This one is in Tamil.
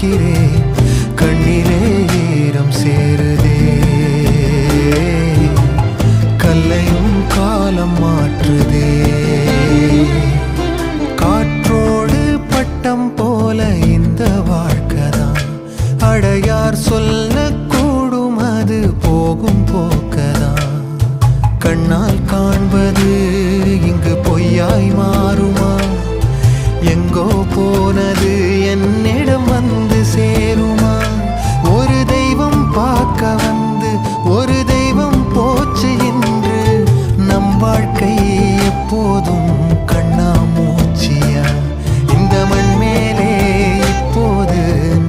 பார்க்கிறேன், கண்ணிலே ஈரம் சேருதே. கல்லையும் காலம் மாற்றுதே. காற்றோடு பட்டம் போல இந்த வாழ்க்கைதான், அடையார் சொல்லக்கூடும் அது போகும் போக்கதான். கண்ணால் காண்பது இங்கு பொய்யாய் மாறுமா? எங்கோ போனது என்னிடம்